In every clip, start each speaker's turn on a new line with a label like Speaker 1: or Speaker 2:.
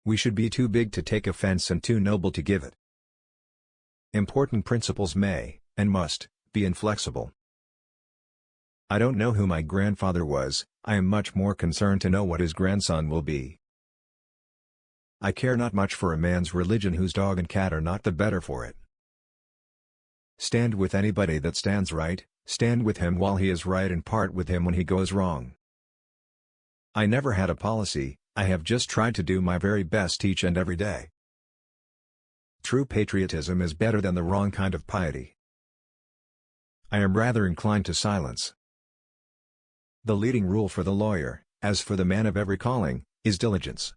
Speaker 1: We should be too big to take offense and too noble to give it. Important principles may, and must, be inflexible. I don't know who my grandfather was, I am much more concerned to know what his grandson will be. I care not much for a man's religion whose dog and cat are not the better for it. Stand with anybody that stands right, stand with him while he is right and part with him when he goes wrong. I never had a policy, I have just tried to do my very best each and every day. True patriotism is better than the wrong kind of piety. I am rather inclined to silence. The leading rule for the lawyer, as for the man of every calling, is diligence.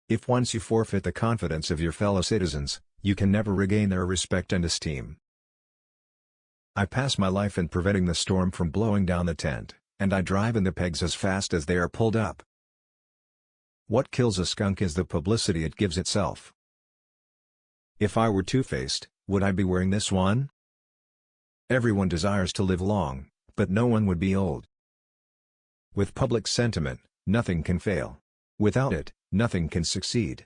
Speaker 1: If once you forfeit the confidence of your fellow citizens, you can never regain their respect and esteem. I pass my life in preventing the storm from blowing down the tent, and I drive in the pegs as fast as they are pulled up. What kills a skunk is the publicity it gives itself. If I were two-faced, would I be wearing this one? Everyone desires to live long, but no one would be old. With public sentiment, nothing can fail. Without it, nothing can succeed.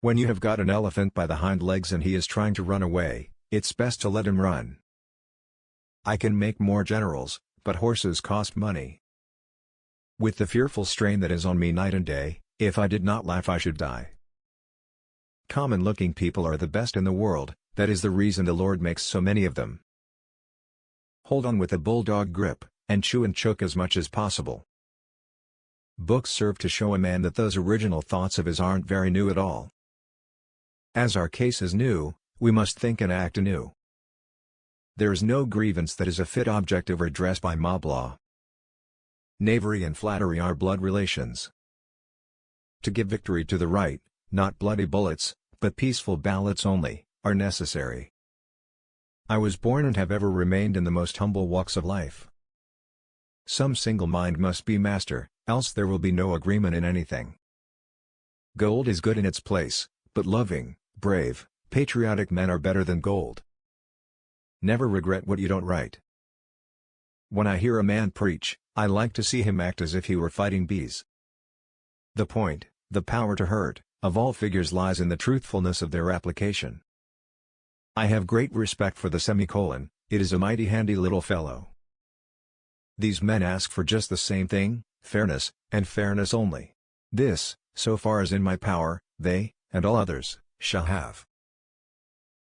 Speaker 1: When you have got an elephant by the hind legs and he is trying to run away, it's best to let him run. I can make more generals, but horses cost money. With the fearful strain that is on me night and day, if I did not laugh I should die. Common-looking people are the best in the world, that is the reason the Lord makes so many of them. Hold on with a bulldog grip, and chew and choke as much as possible. Books serve to show a man that those original thoughts of his aren't very new at all. As our case is new, we must think and act anew. There is no grievance that is a fit object of redress by mob law. Knavery and flattery are blood relations. To give victory to the right, not bloody bullets, but peaceful ballots only, are necessary. I was born and have ever remained in the most humble walks of life. Some single mind must be master, else there will be no agreement in anything. Gold is good in its place, but loving, brave, patriotic men are better than gold. Never regret what you don't write. When I hear a man preach, I like to see him act as if he were fighting bees. The point, the power to hurt, of all figures lies in the truthfulness of their application. I have great respect for the semicolon, it is a mighty handy little fellow. These men ask for just the same thing, fairness, and fairness only. This, so far as in my power, they, and all others, shall have.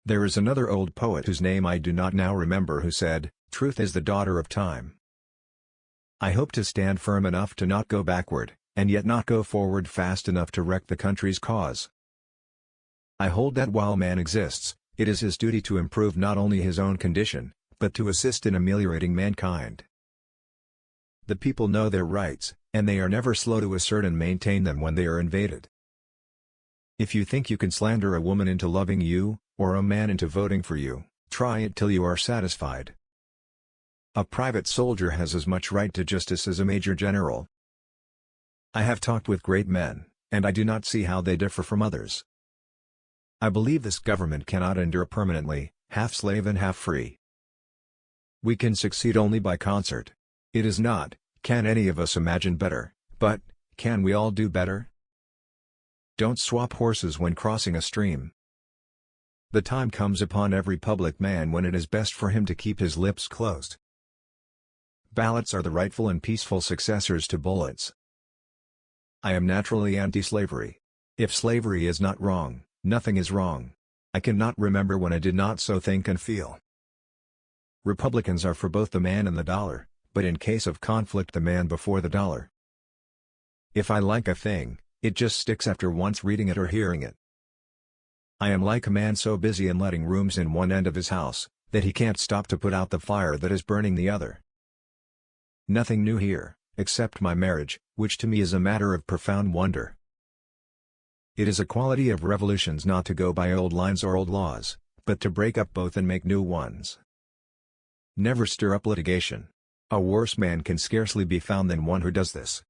Speaker 1: There is another old poet whose name I do not now remember who said, "Truth is the daughter of time." I hope to stand firm enough to not go backward, and yet not go forward fast enough to wreck the country's cause. I hold that while man exists, it is his duty to improve not only his own condition, but to assist in ameliorating mankind. The people know their rights, and they are never slow to assert and maintain them when they are invaded. If you think you can slander a woman into loving you, or a man into voting for you, try it till you are satisfied. A private soldier has as much right to justice as a major general. I have talked with great men, and I do not see how they differ from others. I believe this government cannot endure permanently, half slave and half free. We can succeed only by concert. It is not, can any of us imagine better, but, can we all do better? Don't swap horses when crossing a stream. The time comes upon every public man when it is best for him to keep his lips closed. Ballots are the rightful and peaceful successors to bullets. I am naturally anti-slavery. If slavery is not wrong, nothing is wrong. I cannot remember when I did not so think and feel. Republicans are for both the man and the dollar, but in case of conflict the man before the dollar. If I like a thing, it just sticks after once reading it or hearing it. I am like a man so busy in letting rooms in one end of his house, that he can't stop to put out the fire that is burning the other. Nothing new here, except my marriage, which to me is a matter of profound wonder. It is a quality of revolutions not to go by old lines or old laws, but to break up both and make new ones. Never stir up litigation. A worse man can scarcely be found than one who does this.